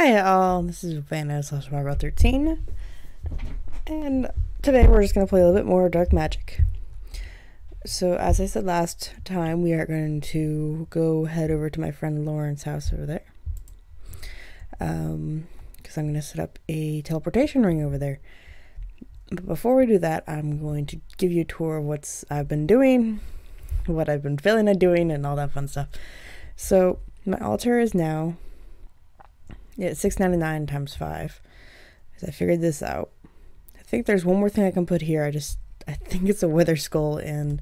Hi all, this is Vanna/Margot13, and today we're just going to play a little bit more Dark Magic. So as I said last time, we are going to go head over to my friend Lauren's house over there, because I'm going to set up a teleportation ring over there. But before we do that, I'm going to give you a tour of what I've been doing, what I've been feeling like doing, and all that fun stuff. So my altar is now $6.99 times 5, because I figured this out. I think there's one more thing I can put here. I think it's a wither skull in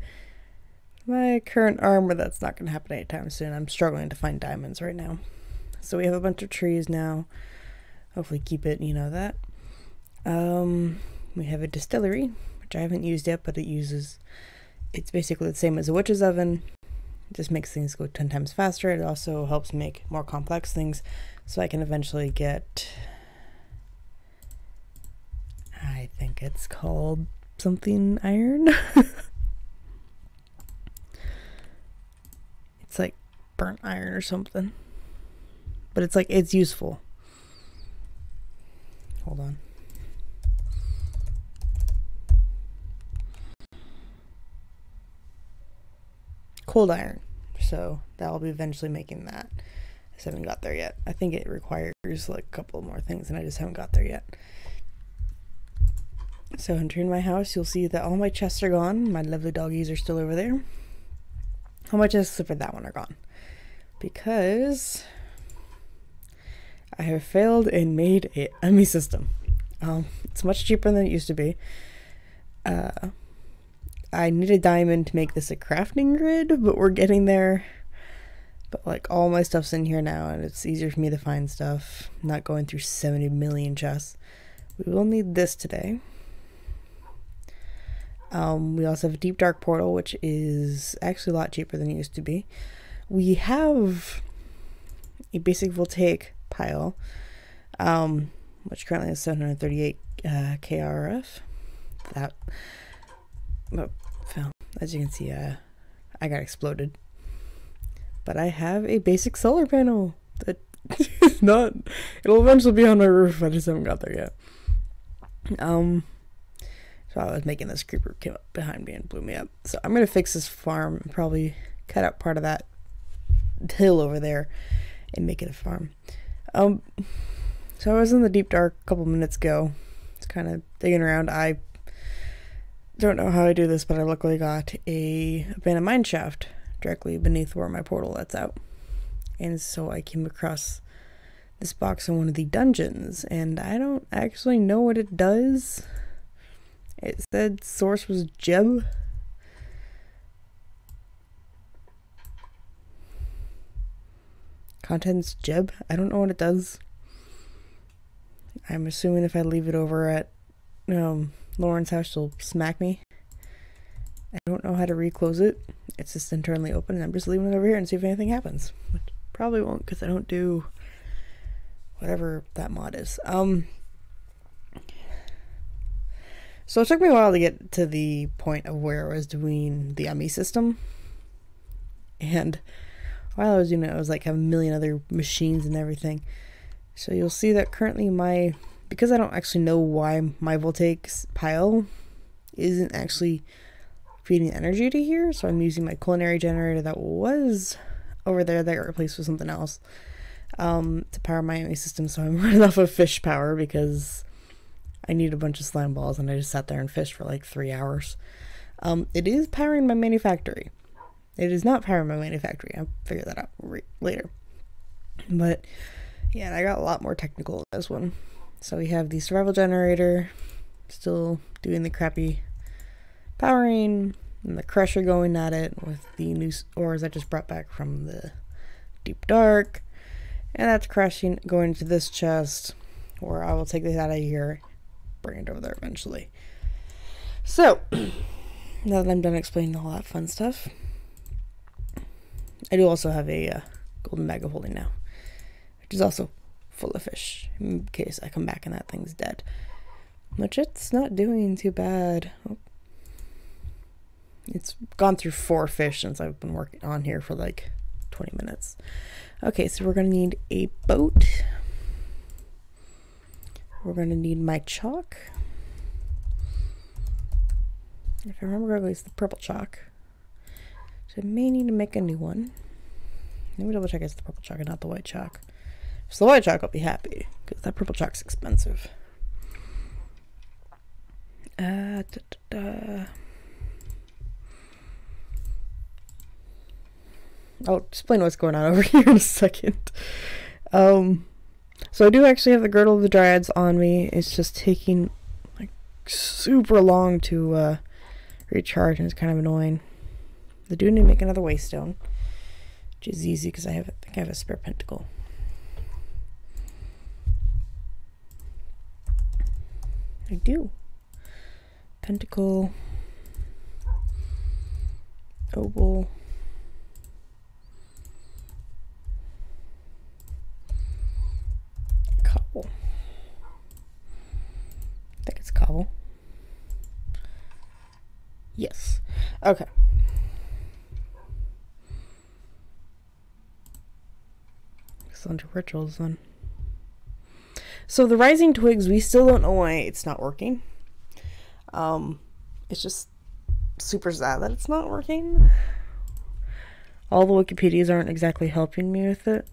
my current armor. That's not going to happen anytime soon. I'm struggling to find diamonds right now. So we have a bunch of trees now. Hopefully keep it, that. We have a distillery, which I haven't used yet, but it's basically the same as a witch's oven. It just makes things go 10 times faster. It also helps make more complex things, so I can eventually get, I think it's called something iron. It's like burnt iron or something, but it's useful. Hold on. Cold iron. So that'll be eventually making that. I just haven't got there yet. I think it requires like a couple more things and I just haven't got there yet. So entering my house, you'll see that all my chests are gone. My lovely doggies are still over there. All my chests except for that one are gone, because I have failed and made a ME system. It's much cheaper than it used to be. I need a diamond to make this a crafting grid, but we're getting there. But like all my stuff's in here now, and it's easier for me to find stuff. I'm not going through 70 million chests. We will need this today. We also have a deep dark portal, which is actually a lot cheaper than it used to be. We have a basic voltaic pile, which currently has 738 KRF. That fell. As you can see, I got exploded. But I have a basic solar panel that is not. It'll eventually be on my roof. I just haven't got there yet. So I was making this creeper came up behind me and blew me up. So I'm gonna fix this farm and probably cut out part of that hill over there and make it a farm. So I was in the deep dark a couple minutes ago. It's kind of digging around. I don't know how I do this, but I luckily got a abandoned mine shaft directly beneath where my portal lets out. And so I came across this box in one of the dungeons, and I don't actually know what it does. It said source was Jeb. Contents Jeb. I don't know what it does. I'm assuming if I leave it over at Lauren's house, she'll smack me. I don't know how to reclose it. It's just internally open, and I'm just leaving it over here and see if anything happens. Which probably won't, because I don't do whatever that mod is. So it took me a while to get to the point of where I was doing the ME system. And while I was doing it, I was like having a million other machines and everything. So you'll see that currently because I don't actually know why my voltaic pile isn't actually feeding energy to here, so I'm using my culinary generator that was over there that got replaced with something else to power my ME system. So I'm running off of fish power because I need a bunch of slime balls, and I just sat there and fished for like 3 hours. It is powering my manufactory. It is not powering my manufactory. I'll figure that out later. But yeah, I got a lot more technical in this one. So we have the survival generator still doing the crappy powering, and the crusher going at it with the new ores I just brought back from the deep dark, and that's crashing going into this chest, where I will take this out of here, bring it over there eventually. So now that I'm done explaining all that fun stuff, I do also have a golden bag of holding now, which is also full of fish in case I come back and that thing's dead, which it's not doing too bad. Oh. It's gone through 4 fish since I've been working on here for like 20 minutes. Okay, so we're gonna need a boat. We're going to need my chalk. If I remember correctly, it's the purple chalk. So I may need to make a new one. Let me double check it's the purple chalk and not the white chalk. If it's the white chalk, I'll be happy, because that purple chalk's expensive. I'll explain what's going on over here in a second. So I do actually have the Girdle of the Dryads on me. It's just taking like super long to recharge, and it's kind of annoying. I do need to make another waystone, which is easy because I think I have a spare pentacle. I do. Pentacle, oval, cobble. I think it's cobble. Yes. Okay. It's onto rituals then. So the rising twigs, we still don't know why it's not working. It's just super sad that it's not working. All the Wikipedias aren't exactly helping me with it.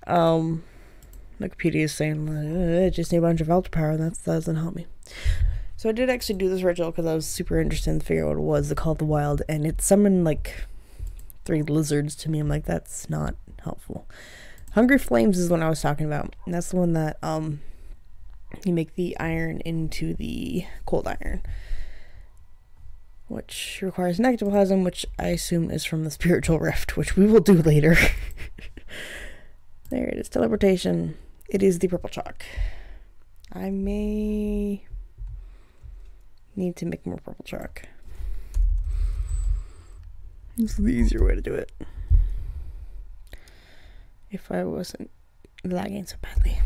Wikipedia is saying just need a bunch of altar power, and that doesn't help me. So I did actually do this ritual because I was super interested in figuring out what it was, the Call of the Wild, and it summoned like 3 lizards to me. I'm like, that's not helpful. Hungry Flames is the one I was talking about, and that's the one that you make the iron into the cold iron, which requires an ectoplasm, which I assume is from the spiritual rift, which we will do later. There it is, teleportation. It is the purple chalk. I may need to make more purple chalk. This is the easier way to do it. If I wasn't lagging so badly.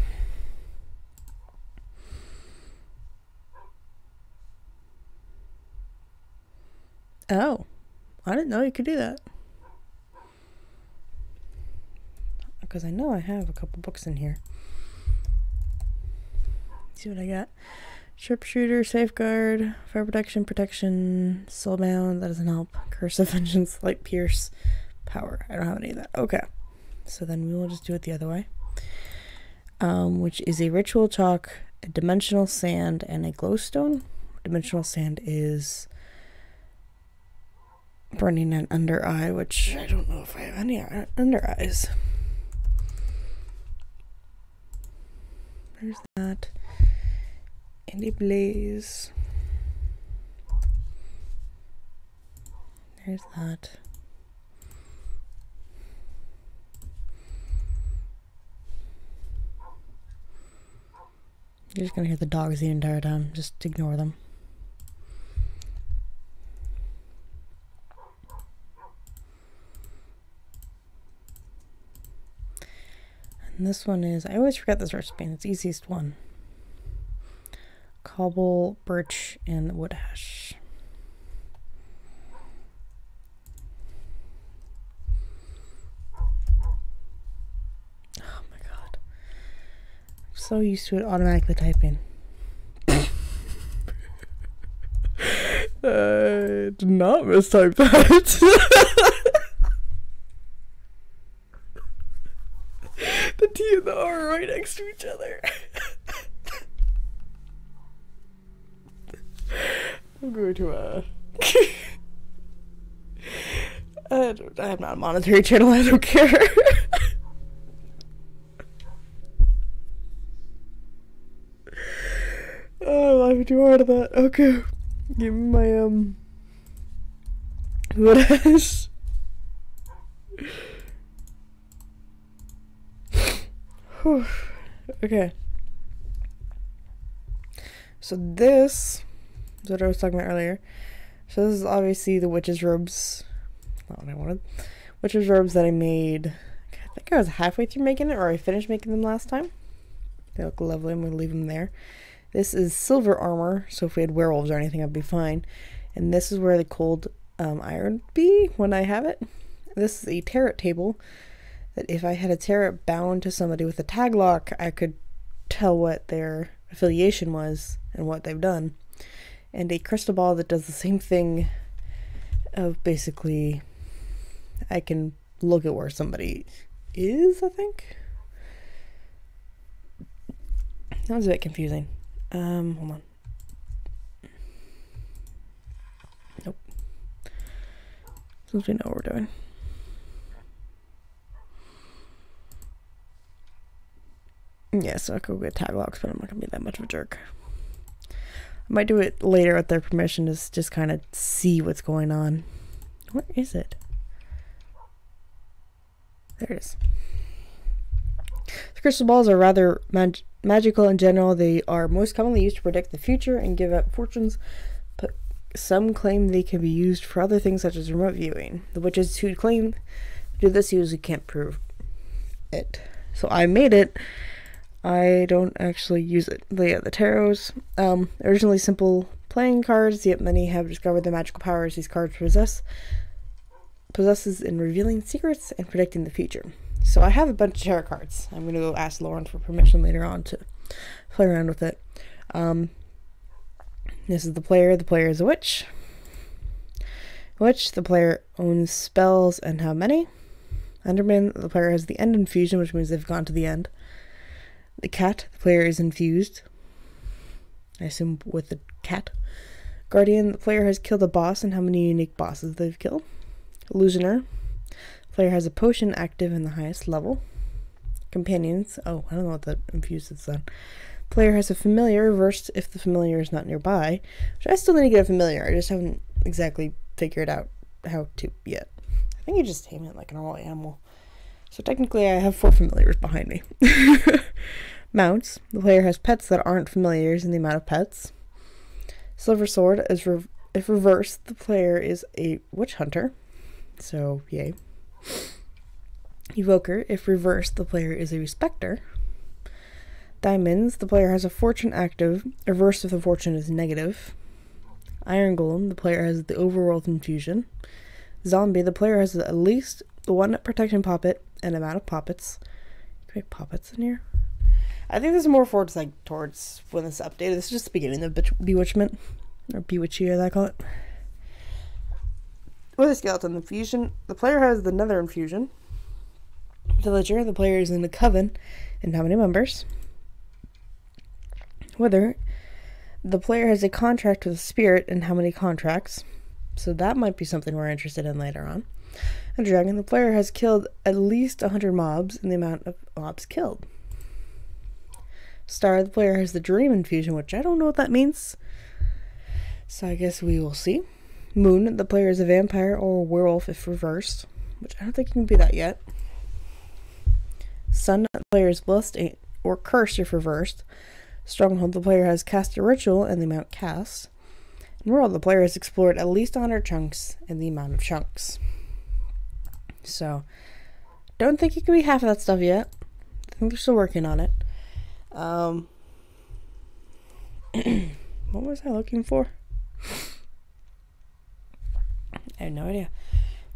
Oh, I didn't know you could do that. Because I know I have a couple books in here. Let's see what I got. Sharpshooter, Safeguard, Fire Protection, Soulbound, that doesn't help. Curse of Vengeance, Light Pierce, Power. I don't have any of that. Okay. So then we will just do it the other way. Which is a ritual chalk, a dimensional sand, and a glowstone. Dimensional sand is burning an under eye, which I don't know if I have any under eyes. There's that. And a blaze. There's that. You're just gonna hear the dogs the entire time. Just ignore them. And this one is, I always forget this recipe, and it's the easiest one. Cobble, birch, and wood ash. Oh my god. I'm so used to it automatically typing. I did not mistype that. The T and the R are right next to each other. I'm going to I'm not a monetary channel, I don't care. Oh, I'm laughing too hard at that. Okay. Give me my wood ash. Okay. So this is what I was talking about earlier. So this is obviously the witch's robes. Not what I wanted. Witch's robes that I made. I think I was halfway through making it, or I finished making them last time. They look lovely. I'm going to leave them there. This is silver armor, so if we had werewolves or anything, I'd be fine. And this is where the cold iron would be when I have it. This is a tarot table that if I had a tarot bound to somebody with a tag lock, I could tell what their affiliation was and what they've done, and a crystal ball that does the same thing of basically I can look at where somebody is, I think. That was a bit confusing. Hold on. Nope. Since we know what we're doing. Yeah, so I could get tag logs, but I'm not gonna be that much of a jerk. I might do it later with their permission to just kind of see what's going on. Where is it? There it is. The crystal balls are rather magical in general. They are most commonly used to predict the future and give out fortunes, but some claim they can be used for other things such as remote viewing. The witches who claim to do this usually can't prove it. So I made it. I don't actually use it. But yeah, the tarots, originally simple playing cards, yet many have discovered the magical powers these cards possesses in revealing secrets and predicting the future. So I have a bunch of tarot cards. I'm going to go ask Lauren for permission later on to play around with it. This is the player. The player is a witch. The player owns spells and how many. Enderman, the player has the end infusion, which means they've gone to the end. The cat, the player is infused. I assume with the cat. Guardian, the player has killed a boss and how many unique bosses they've killed. Illusioner, the player has a potion active in the highest level. Companions, oh, I don't know what that infused is then. Player has a familiar reversed if the familiar is not nearby. Which I still need to get a familiar, I just haven't exactly figured out how to yet. I think you just tame it like a normal animal. So technically I have 4 familiars behind me. Mounts. The player has pets that aren't familiars in the amount of pets. Silver Sword. If reversed, the player is a witch hunter. So, yay. Evoker. If reversed, the player is a respecter. Diamonds. The player has a fortune active. Reversed if the fortune is negative. Iron Golem. The player has the overworld infusion. Zombie. The player has at least one protection poppet and amount of poppets. Can we make poppets in here? I think there's more towards when this is updated. This is just the beginning of Bewitchment. Or Bewitchy, as I call it. With a skeleton infusion, the player has the nether infusion. Villager, the player is in the coven and how many members. Wither, the player has a contract with a spirit and how many contracts. So that might be something we're interested in later on. And Dragon, the player has killed at least 100 mobs in the amount of mobs killed. Star, the player has the dream infusion, which I don't know what that means. So I guess we will see. Moon, the player is a vampire or a werewolf if reversed, which I don't think you can be that yet. Sun, the player is blessed or cursed if reversed. Stronghold, the player has cast a ritual and the amount cast. And World, the player has explored at least 100 chunks and the amount of chunks. So, don't think you can be half of that stuff yet. I think they're still working on it. What was I looking for? I have no idea.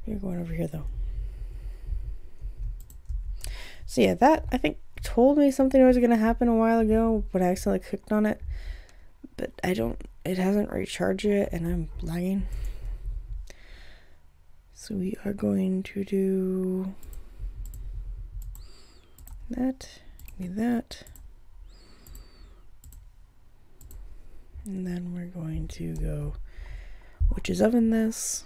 We're going over here though. So yeah, that I think told me something was going to happen a while ago, but I accidentally clicked on it. But it hasn't recharged yet and I'm lagging. So we are going to do that, give me that. And then we're going to go witch's oven this.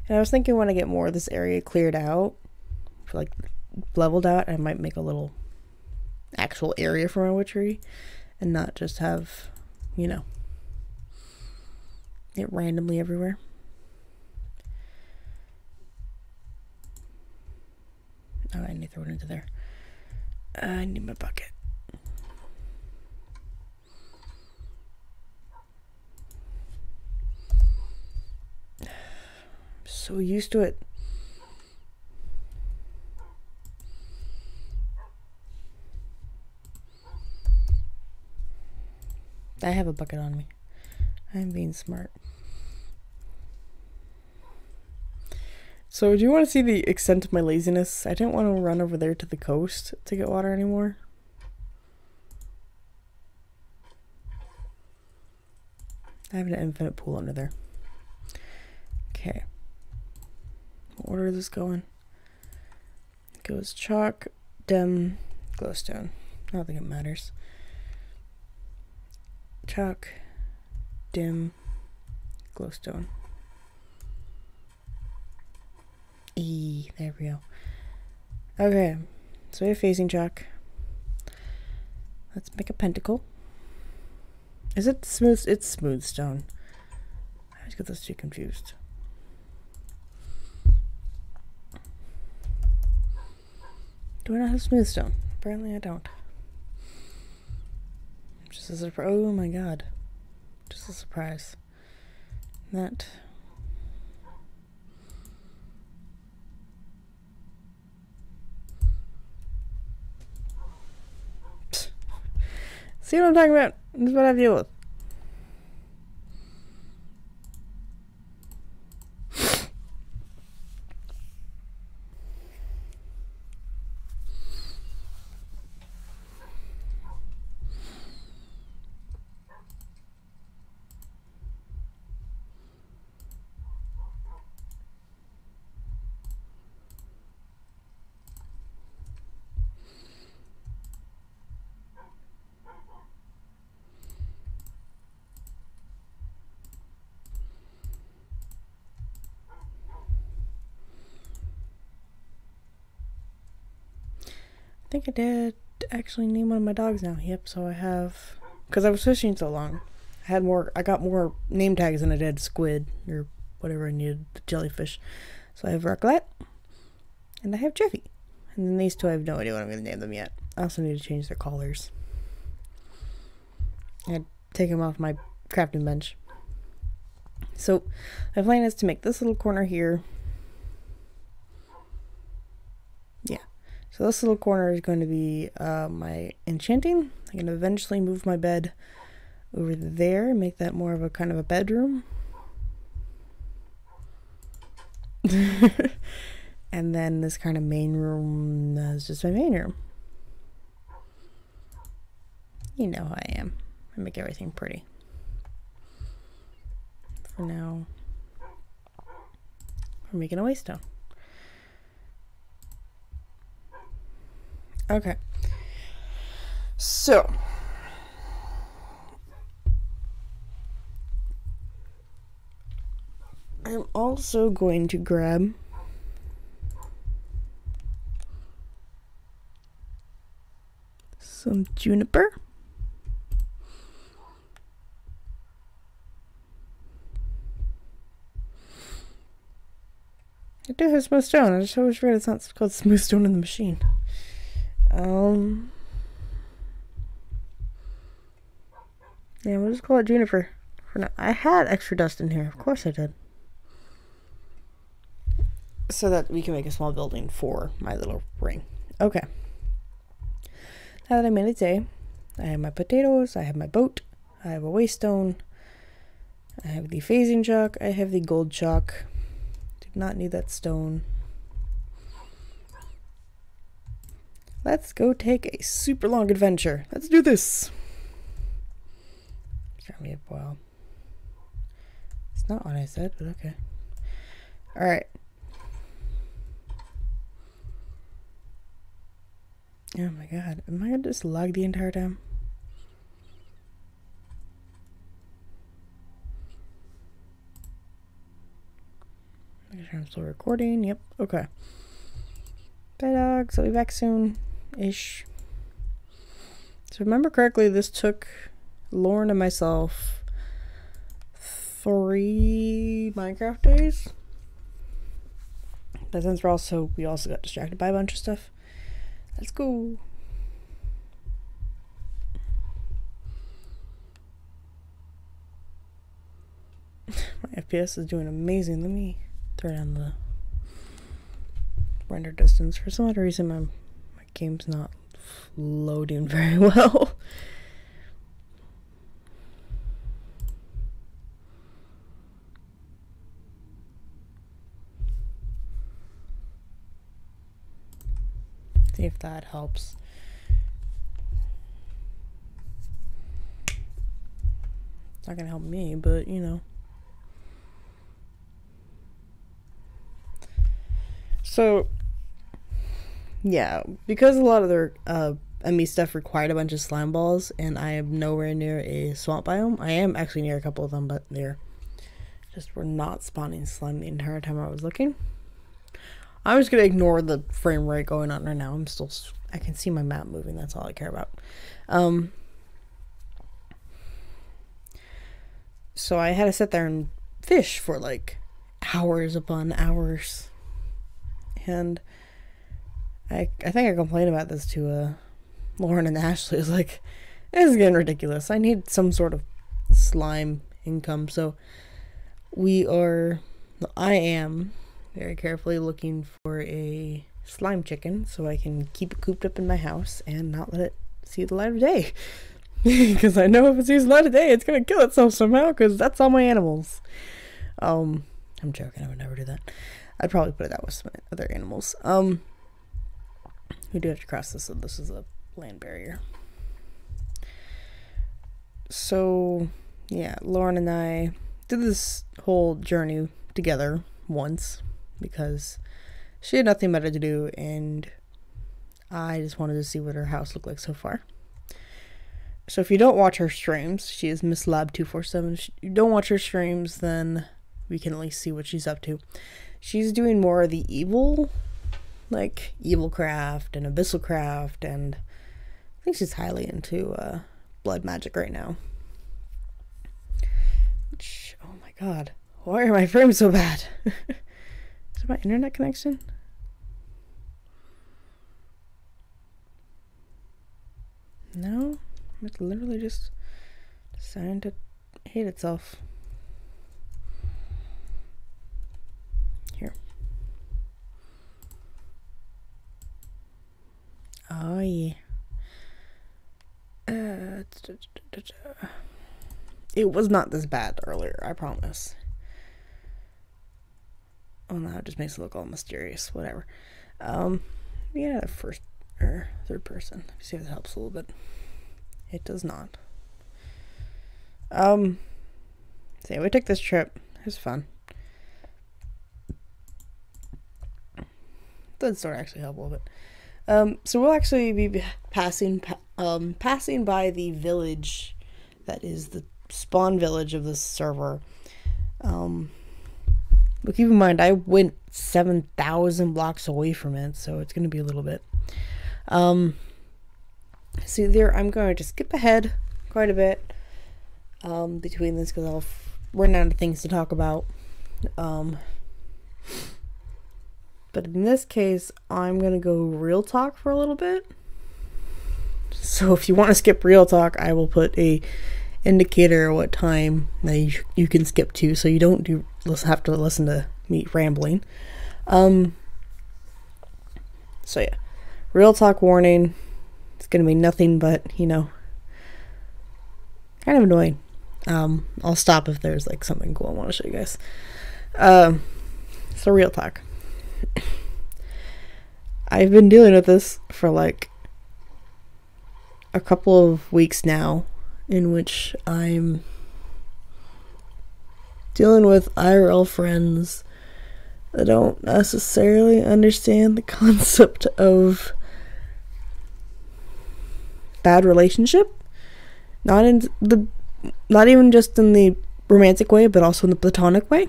And I was thinking when I get more of this area cleared out, like leveled out, I might make a little actual area for my witchery and not just have, you know, it randomly everywhere. Oh, I need to throw it into there. I need my bucket. So used to it. I have a bucket on me. I'm being smart. So do you want to see the extent of my laziness? I didn't want to run over there to the coast to get water anymore. I have an infinite pool under there. Okay. What order is this going? It goes chalk, dim, glowstone. I don't think it matters. Chalk, dim, glowstone. There we go. Okay, so we have phasing chalk. Let's make a pentacle. Is it smooth? It's smooth stone. I always get those two confused. Do I not have smooth stone? Apparently I don't. Just a surprise. Oh my god. Just a surprise. That. See what I'm talking about? This is what I deal with. I think I did actually name one of my dogs now. Yep, so I have, because I was fishing so long, I got more name tags than I did squid or whatever I needed, the jellyfish. So I have Rocklet and I have Jeffy. And then these two I have no idea what I'm going to name them yet. I also need to change their collars. I'd take them off my crafting bench. So my plan is to make this little corner here. Yeah. So this little corner is going to be my enchanting. I'm going to eventually move my bed over there, make that more of a kind of a bedroom. And then this kind of main room is just my main room. You know how I am. I make everything pretty. For now, we're making a waystone. Okay. So I'm also going to grab some juniper. I do have smooth stone. I just always forget it's not called smooth stone in the machine. Yeah, we'll just call it juniper for now. I had extra dust in here. Of course I did. So that we can make a small building for my little ring. Okay. Now that I made it today, I have my potatoes, I have my boat, I have a waystone, I have the phasing chalk, I have the gold chalk. Do not need that stone. Let's go take a super long adventure. Let's do this. It's gonna be a while. It's not what I said, but okay. Alright. Oh my god. Am I gonna just lag the entire time? Make sure I'm still recording. Yep. Okay. Bye dogs. I'll be back soon. Ish. So remember correctly, this took Lauren and myself 3 Minecraft days. But since we also got distracted by a bunch of stuff. Let's go. My FPS is doing amazing. Let me turn on the render distance. For some odd reason, my game's not loading very well. that helps. It's not gonna help me, but you know. So, yeah, because a lot of their ME stuff required a bunch of slime balls, and I am nowhere near a swamp biome. I am actually near a couple of them, but they're just were not spawning slime the entire time I was looking. I'm just gonna ignore the frame rate going on right now. I can see my map moving. That's all I care about. So I had to sit there and fish for like hours upon hours. And I think I complained about this to Lauren and Ashley. It's like, this is getting ridiculous. I need some sort of slime income. So I am very carefully looking for a slime chicken so I can keep it cooped up in my house and not let it see the light of day. Because I know if it sees the light of day, it's going to kill itself somehow, because that's all my animals. I'm joking. I would never do that. I'd probably put it out with some other animals. We do have to cross this, so this is a land barrier. So, yeah, Lauren and I did this whole journey together once because she had nothing better to do, and I just wanted to see what her house looked like so far. So if you don't watch her streams, she is Miss Lab 247. If you don't watch her streams, then we can at least see what she's up to. She's doing more of the evil, like evil craft and abyssal craft, and I think she's highly into blood magic right now. Which, oh my god, why are my frames so bad? Is it my internet connection? No, it's literally just deciding to hate itself. Here. Oh yeah. It was not this bad earlier, I promise. Oh no, it just makes it look all mysterious. Whatever. Yeah, first or third person. Let me see if that helps a little bit. It does not. So yeah, we took this trip. It was fun. Does sort of actually help a little bit. So we'll actually be passing by the village that is the spawn village of this server. But keep in mind, I went 7,000 blocks away from it, so it's going to be a little bit. So there, I'm going to skip ahead quite a bit between this, because I'll run out of things to talk about. But in this case, I'm going to go real talk for a little bit. So if you want to skip real talk, I will put a indicator what time that you can skip to, so you don't have to listen to me rambling. So yeah, real talk warning. It's going to be nothing but, you know, kind of annoying. I'll stop if there's like something cool I want to show you guys. So real talk. I've been dealing with this for like a couple of weeks now, in which I'm dealing with IRL friends that don't necessarily understand the concept of bad relationship. Not even just in the romantic way, but also in the platonic way.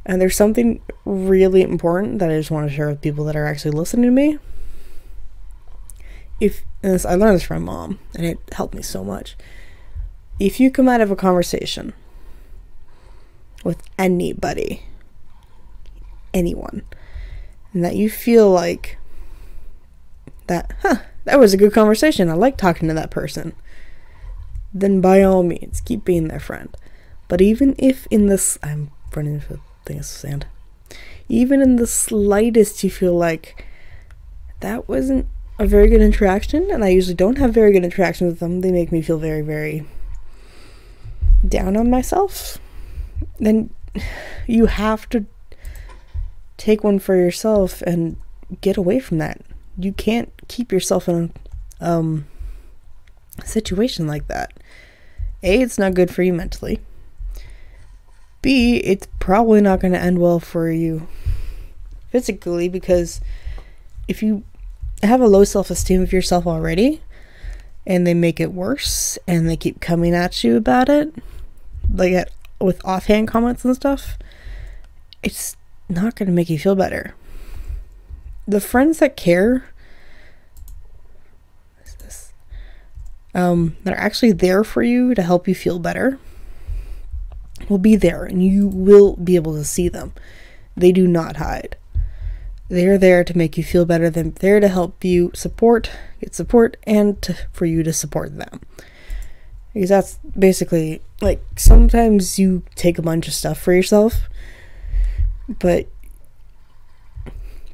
And there's something really important that I just want to share with people that are actually listening to me. I learned this from my mom, and it helped me so much. If you come out of a conversation with anybody, anyone, and that you feel like that was a good conversation, I like talking to that person, then by all means, keep being their friend. But even if I'm running into a thing of sand. Even in the slightest, you feel like that wasn't a very good interaction, and I usually don't have very good interactions with them. They make me feel very, very down on myself. Then you have to take one for yourself and get away from that. You can't keep yourself in a situation like that. A, it's not good for you mentally. B, it's probably not going to end well for you physically, because if you have a low self-esteem of yourself already and they make it worse and they keep coming at you about it, like with offhand comments and stuff, it's not going to make you feel better. The friends that care, that are actually there for you to help you feel better, will be there, and you will be able to see them. They do not hide. They're there to make you feel better. They're there to help you get support, and for you to support them. Because that's basically, like, sometimes you take a bunch of stuff for yourself, but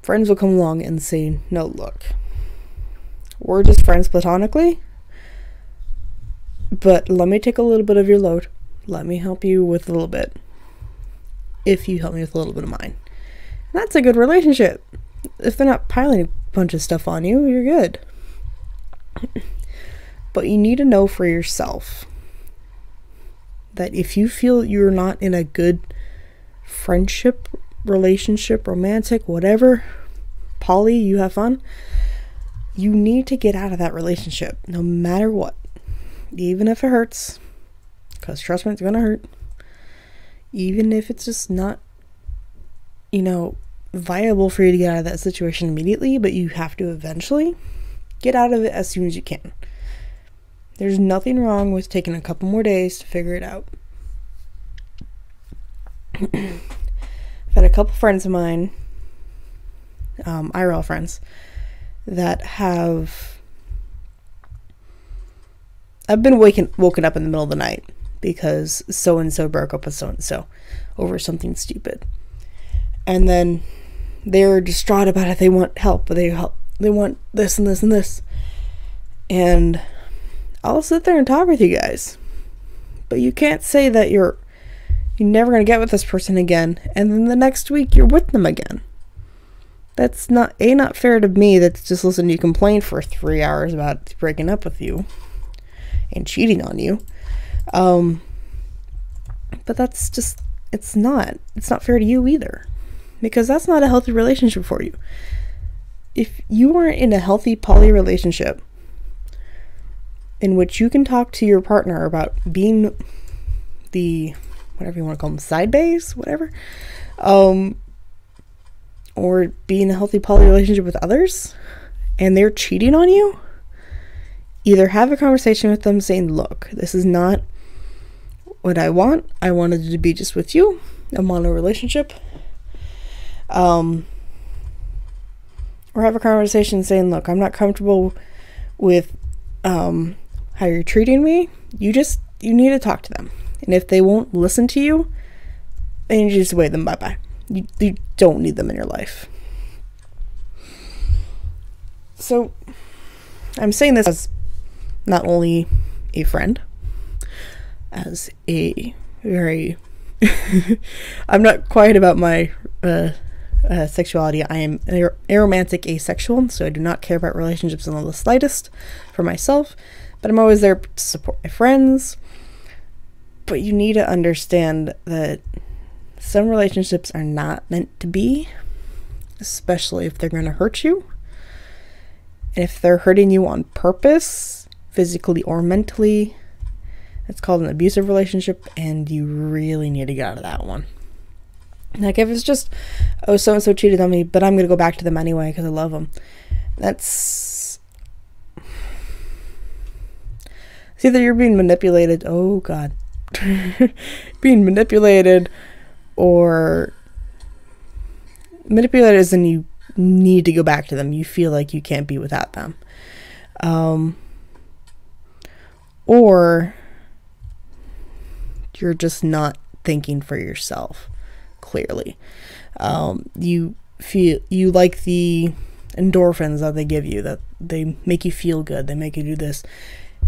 friends will come along and say, no, look, we're just friends platonically, but let me take a little bit of your load. Let me help you with a little bit, if you help me with a little bit of mine. And that's a good relationship. If they're not piling a bunch of stuff on you, you're good. But you need to know for yourself that if you feel you're not in a good friendship, relationship, romantic, whatever, poly, you have fun, you need to get out of that relationship, no matter what. Even if it hurts, because trust me, it's gonna hurt. Even if it's just not, viable for you to get out of that situation immediately, but you have to eventually get out of it as soon as you can. There's nothing wrong with taking a couple more days to figure it out. I've had a couple friends of mine, IRL friends, that I've been woken up in the middle of the night because so-and-so broke up with so-and-so over something stupid. And then they're distraught about it. They want help, but they want this and this and this. And I'll sit there and talk with you guys. But you can't say that you're never going to get with this person again, and then the next week you're with them again. That's not fair to me, that's just listening to you complain for 3 hours about breaking up with you and cheating on you. But that's just, it's not fair to you either, because that's not a healthy relationship for you. If you aren't in a healthy poly relationship in which you can talk to your partner about being the, whatever you want to call them, side bays, whatever, or being a healthy poly relationship with others, and they're cheating on you, either have a conversation with them saying, look, this is not what I want. I wanted to be just with you. I'm on a relationship. Or have a conversation saying, look, I'm not comfortable with how you're treating me. You need to talk to them. And if they won't listen to you, then you just wave them bye-bye. You don't need them in your life. So I'm saying this as not only a friend, as a very I'm not quiet about my sexuality. I am aromantic asexual, so I do not care about relationships in the slightest for myself, but I'm always there to support my friends. But you need to understand that some relationships are not meant to be, especially if they're going to hurt you. And if they're hurting you on purpose, physically or mentally, it's called an abusive relationship, and you really need to get out of that one. Like, if it's just, oh, so-and-so cheated on me, but I'm going to go back to them anyway because I love them. That's... It's either you're being manipulated, oh God, being manipulated, or manipulated as in you need to go back to them. You feel like you can't be without them. Or you're just not thinking for yourself clearly. You like the endorphins that they give you, that they make you feel good, they make you do this.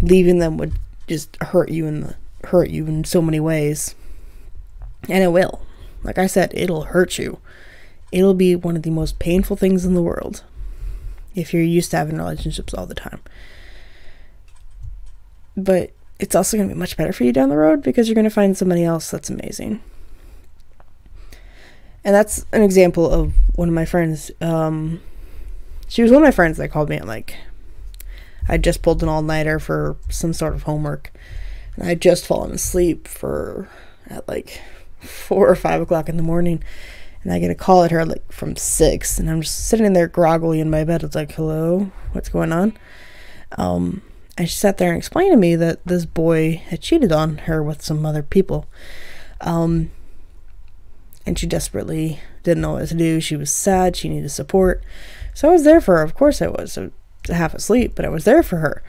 Leaving them would just hurt you in so many ways. And it will. Like I said, it'll hurt you. It'll be one of the most painful things in the world. if you're used to having relationships all the time. But it's also going to be much better for you down the road because you're going to find somebody else that's amazing. And that's an example of one of my friends. She was one of my friends that called me at like, I just pulled an all-nighter for some sort of homework. And I just fallen asleep at like 4 or 5 o'clock in the morning. And I get a call at her like from 6. And I'm just sitting there groggily in my bed. It's like, hello, what's going on? And she sat there and explained to me that this boy had cheated on her with some other people. And she desperately didn't know what to do. She was sad. She needed support. So I was there for her. Of course I was. I was half asleep, but I was there for her.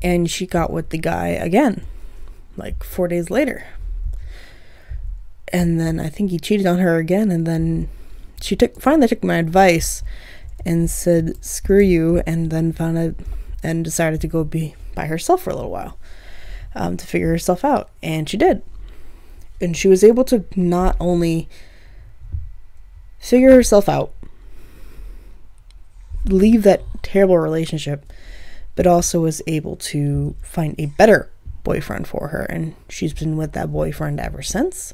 And she got with the guy again, like 4 days later. And then I think he cheated on her again. And then she finally took my advice and said, screw you. And then found out and decided to go be by herself for a little while, to figure herself out. And she did. And she was able to not only figure herself out, leave that terrible relationship, but also was able to find a better boyfriend for her. And she's been with that boyfriend ever since.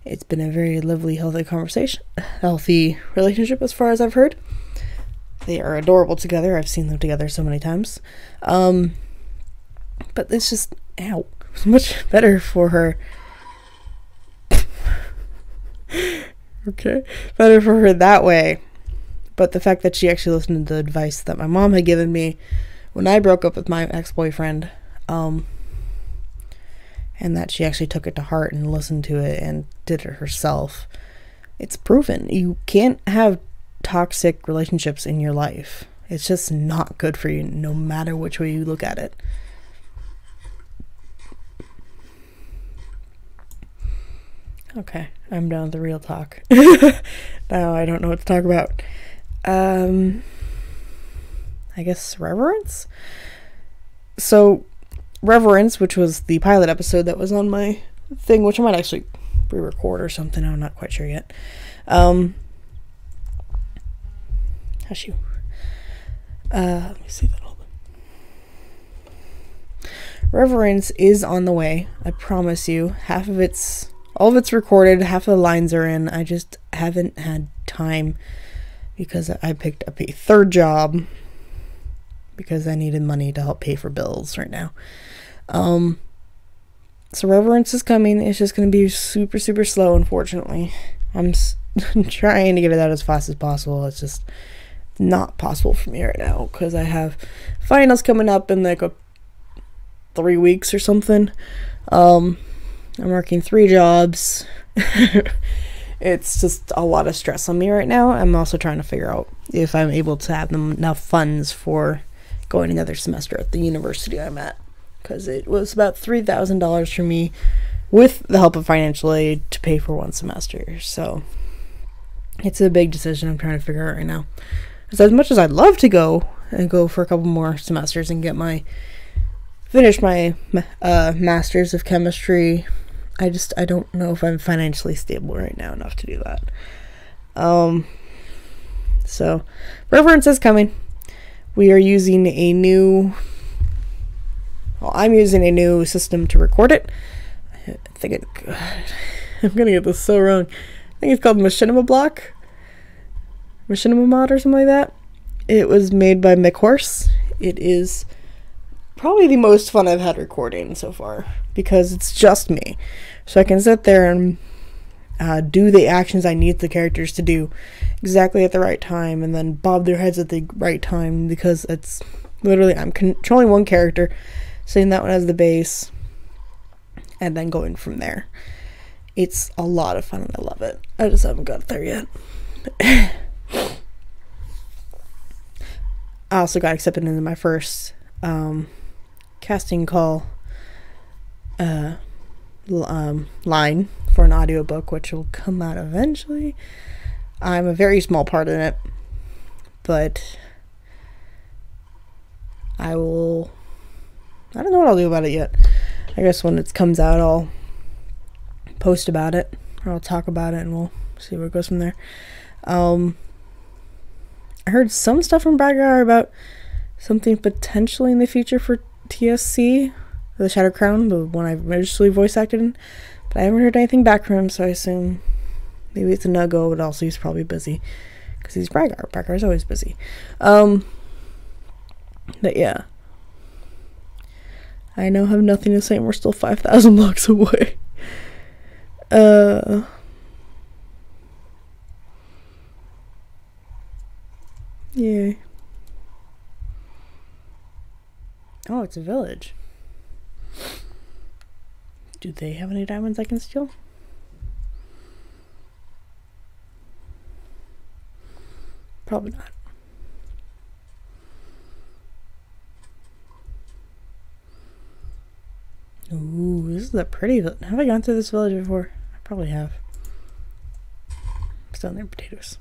It's been a very lovely, healthy relationship as far as I've heard. They are adorable together. I've seen them together so many times. But it's just, it's much better for her. Okay, better for her that way. But the fact that she actually listened to the advice that my mom had given me when I broke up with my ex-boyfriend, and that she actually took it to heart and listened to it and did it herself. It's proven. You can't have toxic relationships in your life. It's just not good for you, no matter which way you look at it. Okay, I'm done with the real talk. Now I don't know what to talk about. I guess Reverence? So, Reverence, which was the pilot episode that was on my thing, which I might actually re-record or something, I'm not quite sure yet. Hush you. Let me see that. Hold on. Reverence is on the way. I promise you. All of it's recorded. Half of the lines are in. I just haven't had time because I picked up a third job because I needed money to help pay for bills right now. So Reverence is coming. It's just going to be super, super slow, unfortunately. I'm trying to get it out as fast as possible. It's just not possible for me right now because I have finals coming up in like 3 weeks or something. I'm working 3 jobs. It's just a lot of stress on me right now. I'm also trying to figure out if I'm able to have enough funds for going another semester at the university I'm at, because it was about $3,000 for me with the help of financial aid to pay for 1 semester. So it's a big decision I'm trying to figure out right now. Because as much as I'd love to go for a couple more semesters and finish my master's of chemistry, I don't know if I'm financially stable right now enough to do that. So Reverence is coming. We are using I'm using a new system to record it. I'm gonna get this so wrong. I think it's called Machinima Mod or something like that. It was made by McHorse. It is probably the most fun I've had recording so far because it's just me. So I can sit there and do the actions I need the characters to do exactly at the right time and then bob their heads at the right time because it's literally I'm controlling one character, setting that one as the base, and then going from there. It's a lot of fun and I love it. I just haven't got there yet. I also got accepted into my first casting call line for an audiobook, which will come out eventually. I'm a very small part in it, but I don't know what I'll do about it yet. I guess when it comes out, I'll post about it, or I'll talk about it, and we'll see where it goes from there. I heard some stuff from Bragar about something potentially in the future for TSC, the Shadow Crown, the one I originally voice acted in. But I haven't heard anything back from him, so I assume maybe it's a no-go, but also he's probably busy. Because he's Bragar. Bragar's always busy. But yeah. I now have nothing to say and we're still 5,000 blocks away. Yay. Oh, it's a village. Do they have any diamonds I can steal? Probably not. Ooh, this is a pretty village. Have I gone through this village before? I probably have. Still in there, potatoes.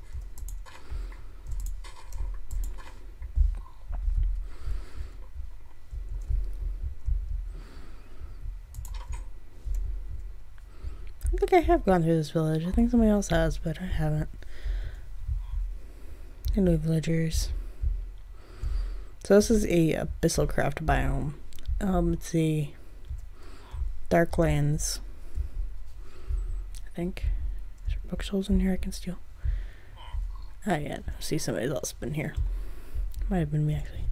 I don't think I have gone through this village. I think somebody else has, but I haven't. Hello, villagers. So this is a Abyssal-craft biome. It's a Darklands. I think. Is there bookshelves in here I can steal? Oh yeah, I see somebody else been here. Might have been me actually.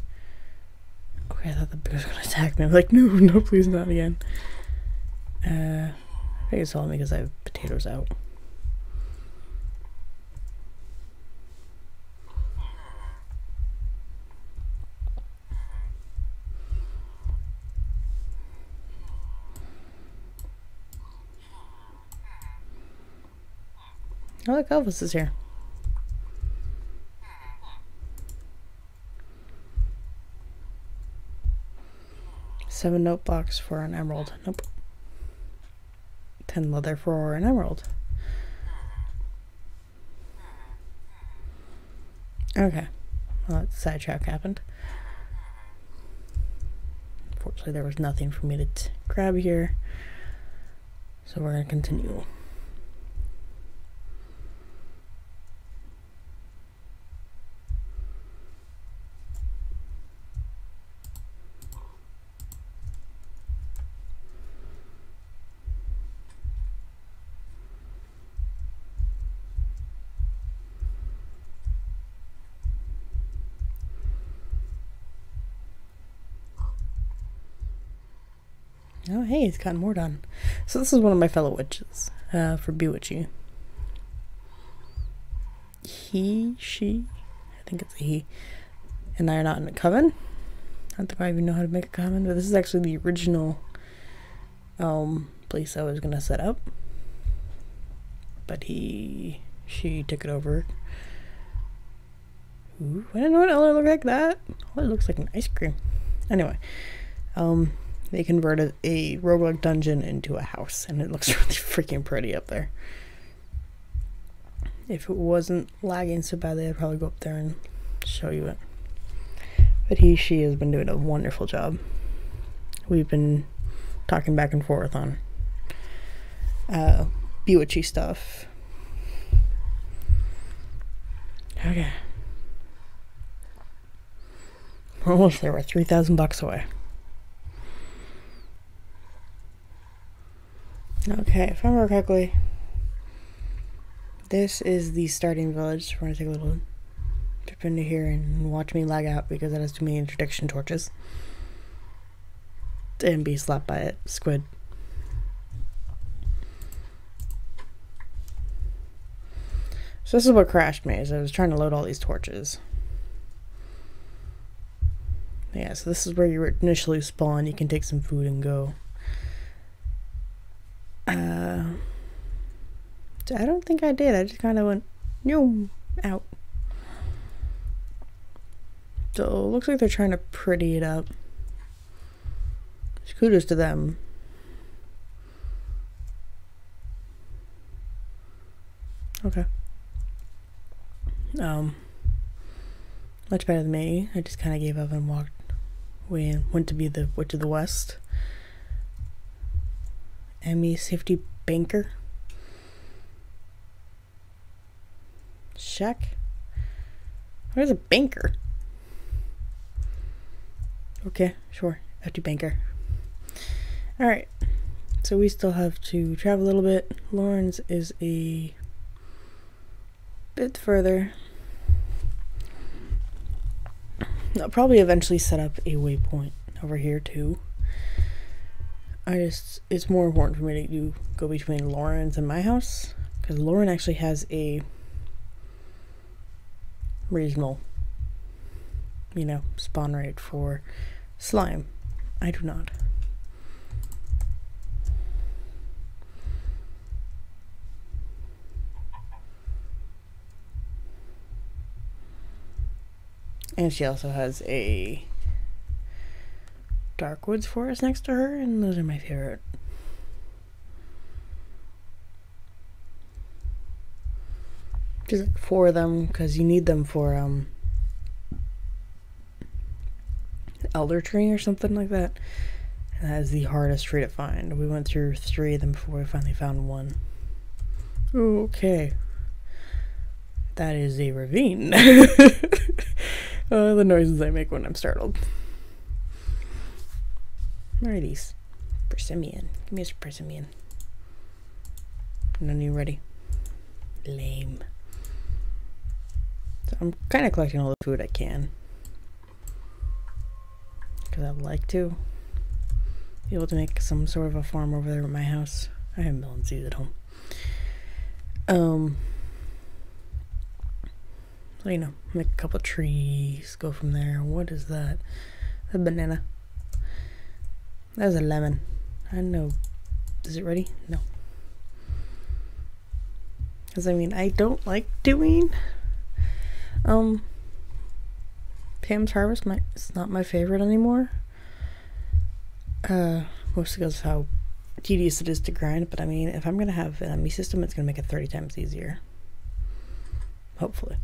Okay, I thought the bear was gonna attack me. I'm like, no, no, please not again. I think it's all me because I have potatoes out. Oh, look, Elvis is here. Seven note blocks for an emerald. Nope. 10 leather for an emerald. Okay. Well, that sidetrack happened. Unfortunately, there was nothing for me to grab here. So we're going to continue. Oh, hey, he's gotten more done. So this is one of my fellow witches for Bewitchy. He, she, I think it's a he, and I are not in a coven. I don't think I even know how to make a coven, but this is actually the original place I was going to set up. But she took it over. Ooh, I didn't know it looked like that. Oh, it looks like an ice cream. Anyway, they converted a roguelike dungeon into a house, and it looks really freaking pretty up there. If it wasn't lagging so badly, I'd probably go up there and show you it. But she has been doing a wonderful job. We've been talking back and forth on Bewitchy stuff. Okay. We're almost there. We're 3,000 bucks away. Okay, if I remember correctly, this is the starting village. So we're going to take a little trip into here and watch me lag out because that has too many interdiction torches. And be slapped by a squid. So this is what crashed me, is I was trying to load all these torches. Yeah, so this is where you initially spawn. You can take some food and go. I don't think I did. I just kind of went, no, out. So it looks like they're trying to pretty it up. Kudos to them. Okay. Much better than me. I just kind of gave up and walked away and went to be the Witch of the West. Emmy Safety Banker. Shack. Where's a banker? Okay, sure. Empty banker. Alright. So we still have to travel a little bit. Lauren's is a bit further. I'll probably eventually set up a waypoint over here too. It's more important for me to go between Lauren's and my house, because Lauren actually has a reasonable, spawn rate for slime. I do not. And she also has a dark woods forest next to her, and those are my favorite. Just like 4 of them, because you need them for elder tree or something like that. And that is the hardest tree to find. We went through 3 of them before we finally found one. Okay. That is a ravine. The noises I make when I'm startled. Alrighties. Persimmon. Give me a persimmon. None of you ready? Lame. So I'm kind of collecting all the food I can, because I'd like to be able to make some sort of a farm over there at my house. I have melon seeds at home. So, make a couple trees, go from there. What is that? A banana. That's a lemon. I don't know. Is it ready? No. Because, I don't like doing Pam's Harvest. It's not my favorite anymore. Mostly because of how tedious it is to grind. But, if I'm going to have an enemy system, it's going to make it 30 times easier. Hopefully.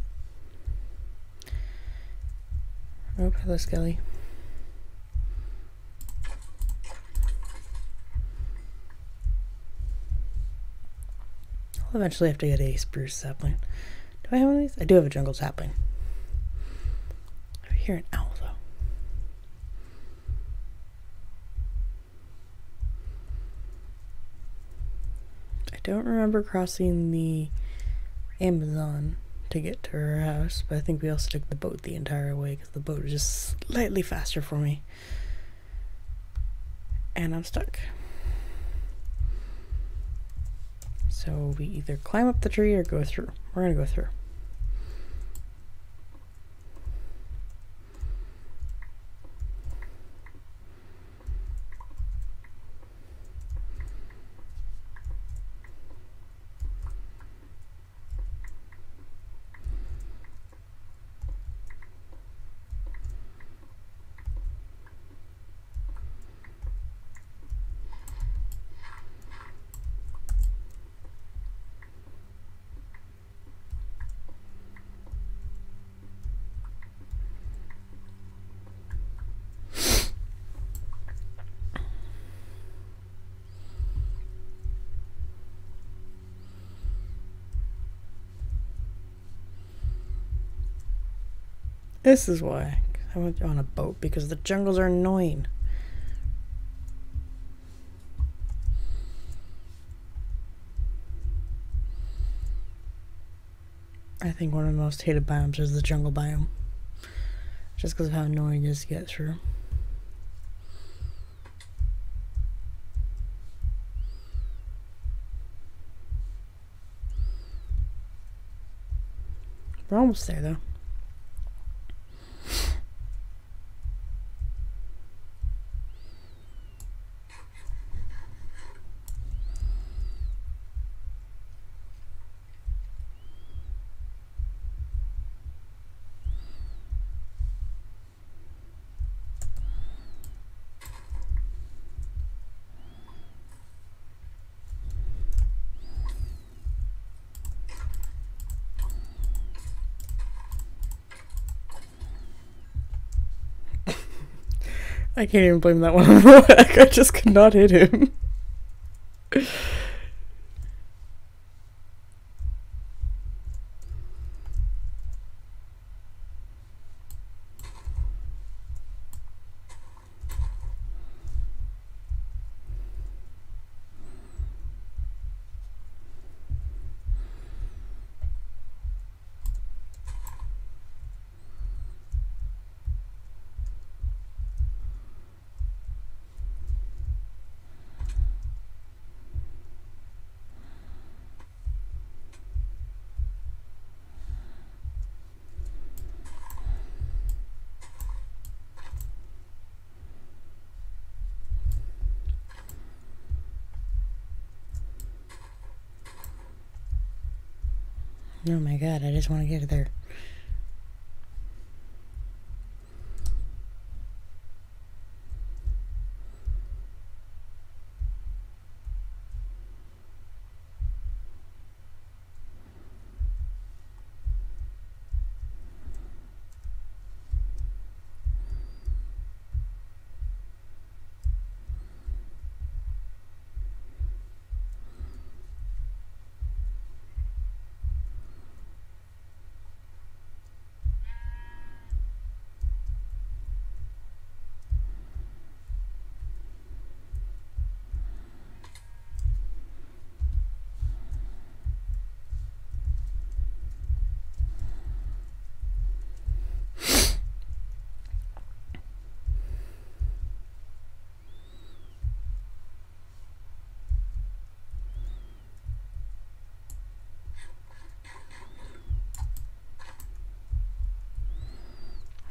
Oh, hello, Skelly. I'll eventually have to get a spruce sapling. Do I have one of these? I do have a jungle sapling. I hear an owl, though. I don't remember crossing the Amazon to get to her house, but I think we also took the boat the entire way, because the boat was just slightly faster for me. And I'm stuck. So we either climb up the tree or go through. We're gonna go through. This is why I went on a boat, because the jungles are annoying. I think one of the most hated biomes is the jungle biome, just because of how annoying it is to get through. We're almost there, though. I can't even blame that one on Rodak. I just could not hit him. Oh my god, I just want to get it there.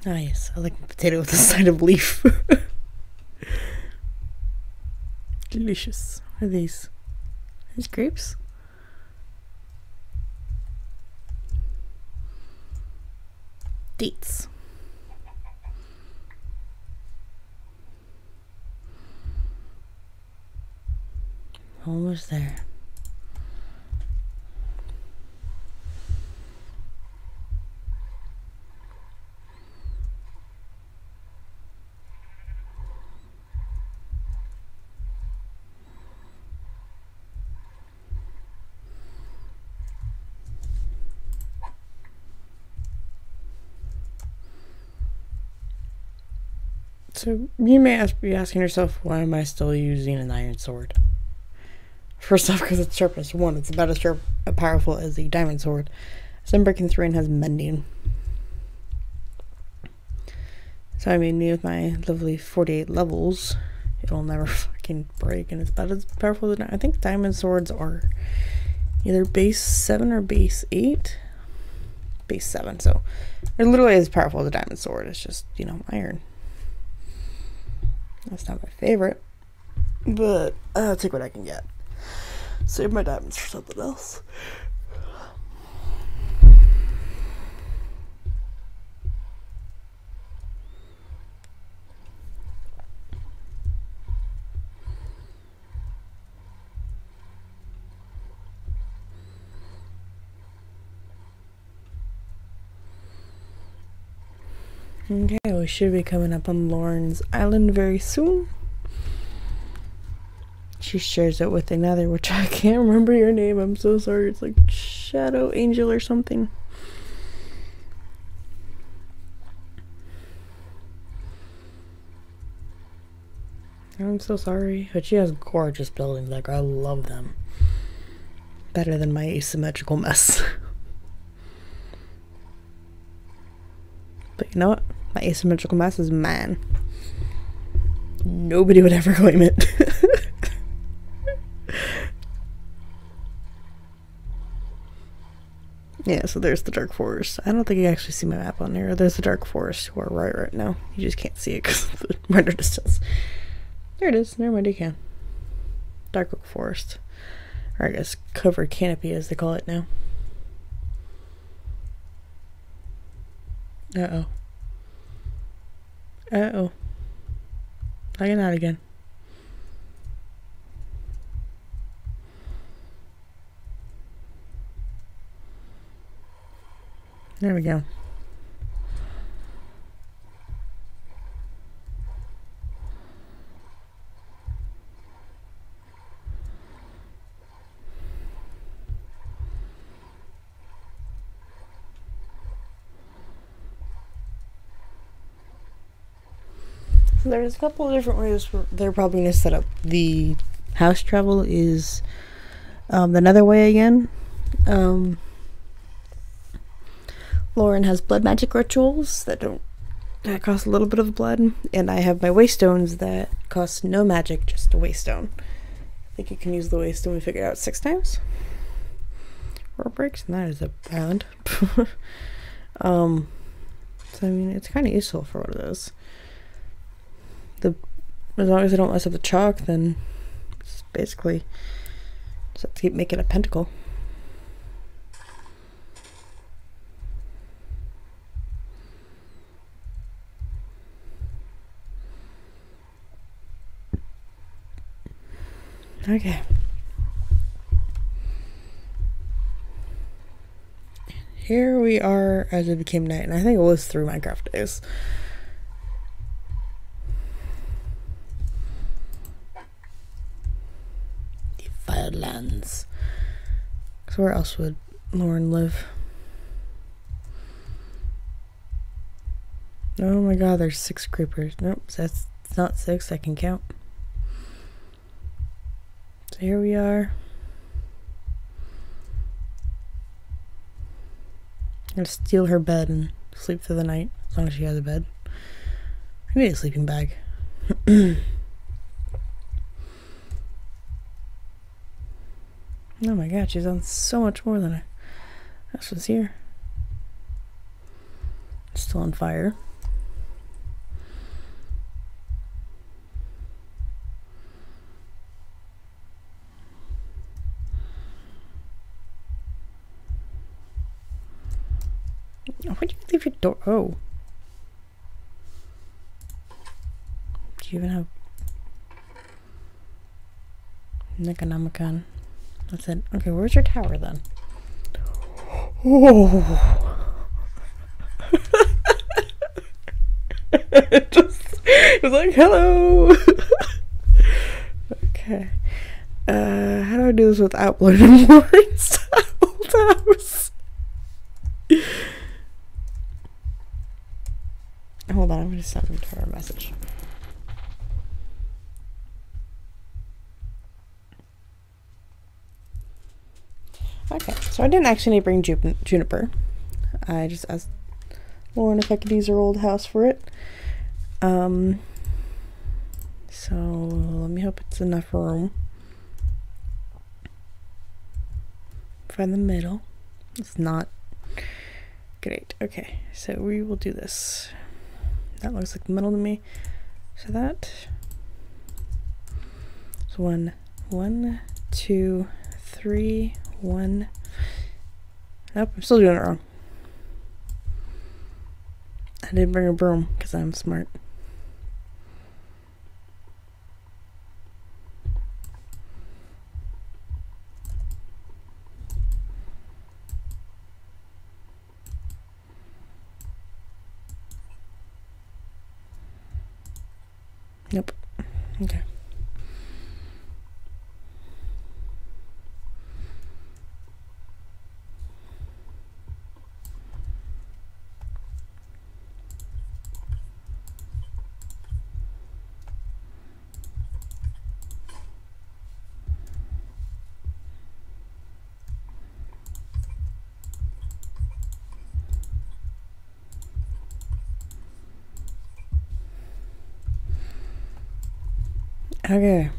Ah, yes, I like potato with a side of leaf. Delicious. What are these? These grapes? Dates. Almost there. So you may be asking yourself, why am I still using an iron sword? First off, because it's sharpness 1. It's about as powerful as the diamond sword. It's unbreaking 3 and has mending. So I mean, with my lovely 48 levels, it'll never fucking break, and it's about as powerful as I think diamond swords are either base 7 or base 8. Base 7, so they're literally as powerful as a diamond sword. It's just, you know, iron. That's not my favorite, but I'll take what I can get. Save my diamonds for something else. Okay, we should be coming up on Lauren's island very soon. She shares it with another, which I can't remember your name. I'm so sorry. It's like Shadow Angel or something. I'm so sorry. But she has gorgeous buildings. Like, I love them. Better than my asymmetrical mess. But you know what? My asymmetrical mess is mine. Nobody would ever claim it. Yeah, so there's the Dark Forest. I don't think you actually see my map on there. There's the Dark Forest where we're right now. You just can't see it because of the render distance. There it is. Never mind, you can. Dark Oak Forest. Or I guess covered canopy as they call it now. Uh-oh. Uh-oh. Lagging out again. There we go. So there's a couple of different ways they're probably going to set up the house travel. Is the nether way again. Lauren has blood magic rituals that cost a little bit of blood, and I have my waystones that cost no magic, just a waystone. I think you can use the waystone. We figured out 6 times. 4 breaks, and that is a island. So I mean, it's kind of useful for what it is. As long as I don't mess up the chalk, then it's basically just have to keep making a pentacle. Okay. Here we are as it became night, and I think it was through Minecraft days. The Firelands. So where else would Lauren live? Oh my god, there's 6 creepers. Nope, that's not 6, I can count. So here we are. I'm gonna steal her bed and sleep through the night, as long as she has a bed. I need a sleeping bag. Oh my god, she's on so much more than I was here. It's still on fire. Why'd you leave your door? Oh. Do you even have Necronomicon? That's it. Okay, where's your tower then? Oh. It was like, hello. Okay. How do I do this without blowing more house? Hold on, I'm gonna send her a message. Okay, so I didn't actually need to bring Juniper. I just asked Lauren if I could use her old house for it. So let me hope it's enough room. Find the middle. It's not great. Okay, so we will do this. That looks like the middle to me. So that. So 1, 2, 3, 1. Nope, I'm still doing it wrong. I didn't bring a broom because I'm smart. Nope. Okay. Okay.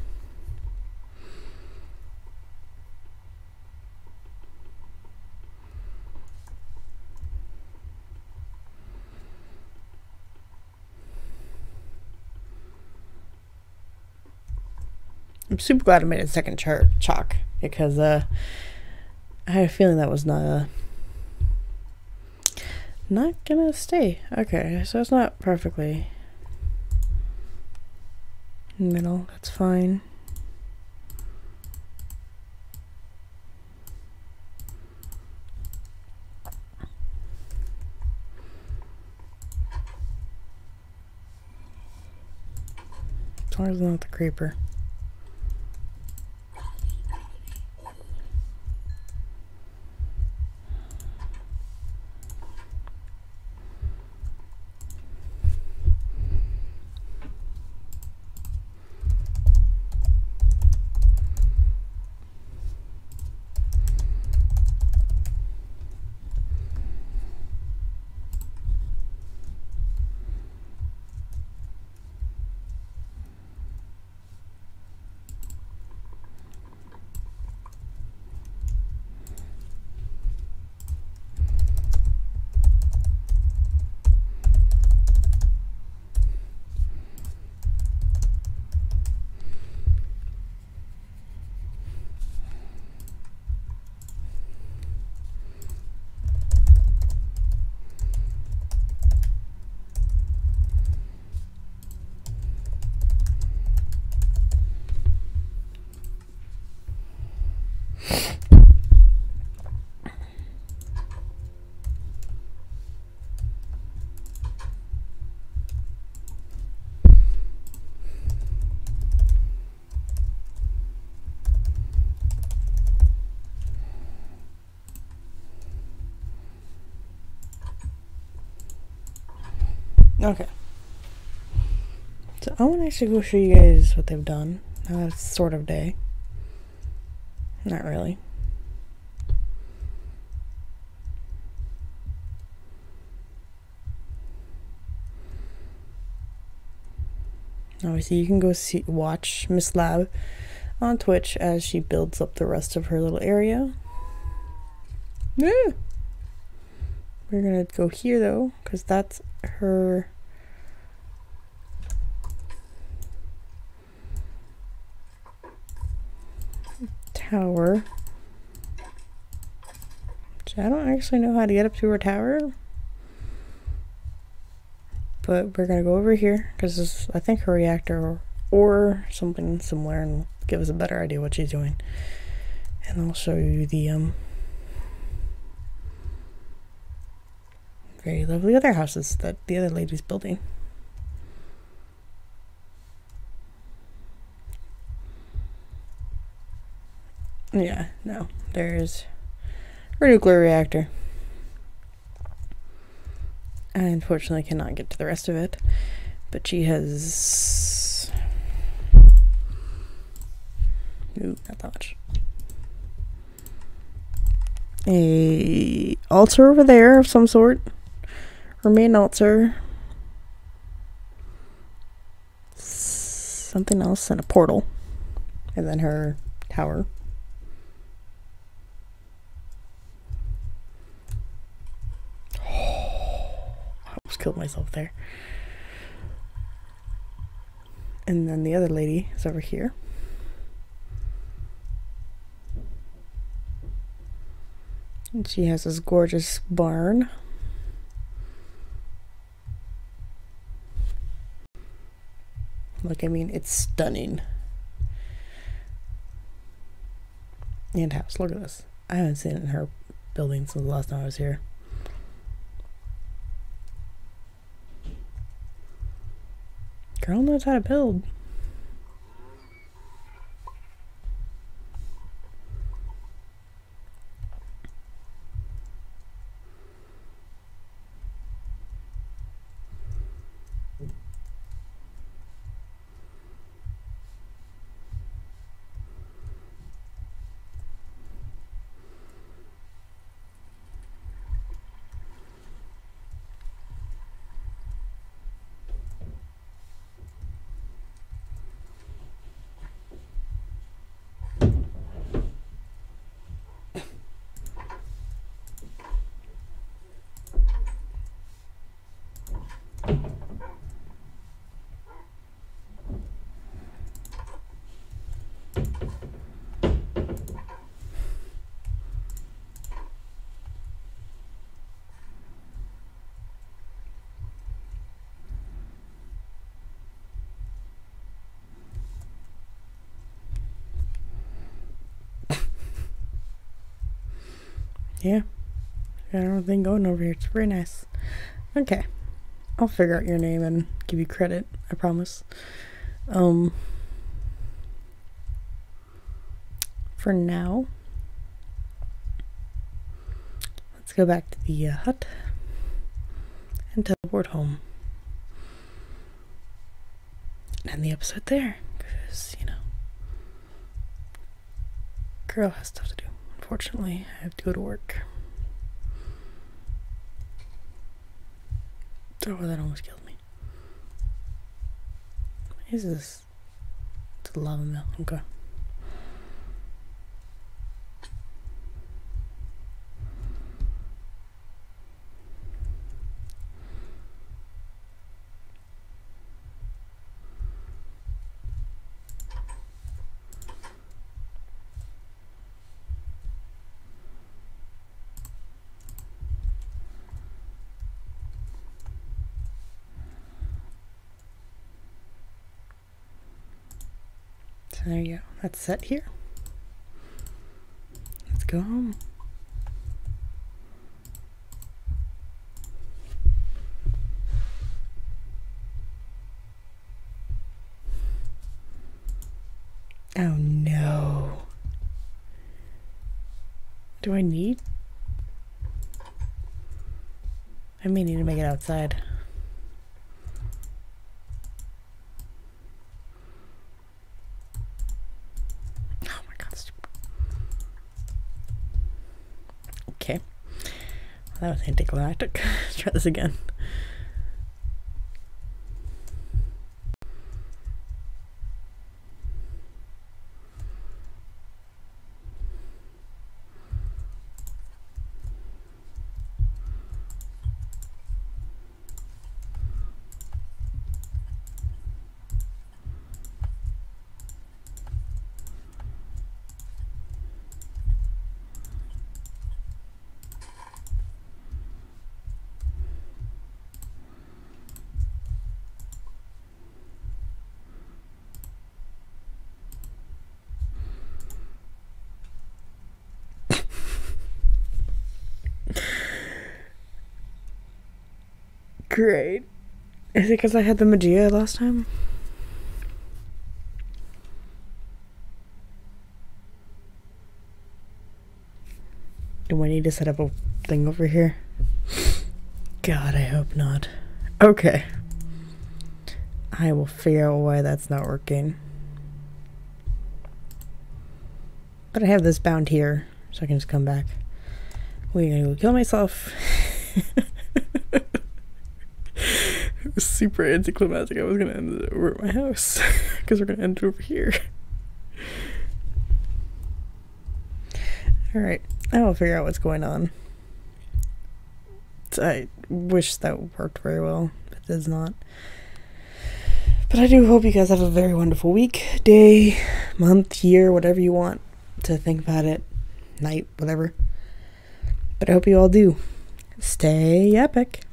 I'm super glad I made a second chalk because I had a feeling that was not gonna stay. Okay, so it's not perfectly middle. That's fine. As long as it's not the creeper. Okay. So I want to actually go show you guys what they've done. Now it's sort of day. Not really. Obviously, you can go watch Miss Lab on Twitch as she builds up the rest of her little area. Yeah. We're gonna go here though, because that's her tower. Which I don't actually know how to get up to her tower. But we're gonna go over here because this is, I think, her reactor or something similar, and give us a better idea what she's doing. And I'll show you the very lovely other houses that the other lady's building. Yeah, no, there's her nuclear reactor. I unfortunately cannot get to the rest of it, but she has... Ooh, not that much. A altar over there of some sort. Her main altar. Something else, and a portal. And then her tower. I almost killed myself there. And then the other lady is over here. And she has this gorgeous barn. Look, I mean, it's stunning. And house, look at this. I haven't seen it in her building since the last time I was here. Girl knows how to build. Yeah, got everything going over here. It's very nice. Okay, I'll figure out your name and give you credit, I promise. For now, let's go back to the hut and teleport home. And end the episode there, because, you know, girl has stuff to do. Unfortunately, I have to go to work. Oh, that almost killed me. What is this? It's a lava mill. Okay. So there you go. That's set here. Let's go home. Oh no. Do I need? I may need to make it outside. That was anticlimactic. Let's try this again. Great. Is it because I had the Magia last time? Do I need to set up a thing over here? God, I hope not. Okay. I will figure out why that's not working. But I have this bound here, so I can just come back. We're gonna go kill myself. It was super anticlimactic. I was gonna end it over at my house because we're gonna end it over here. Alright, I will figure out what's going on. I wish that worked very well, but it does not. But I do hope you guys have a very wonderful week, day, month, year, whatever you want to think about it, night, whatever. But I hope you all do. Stay epic.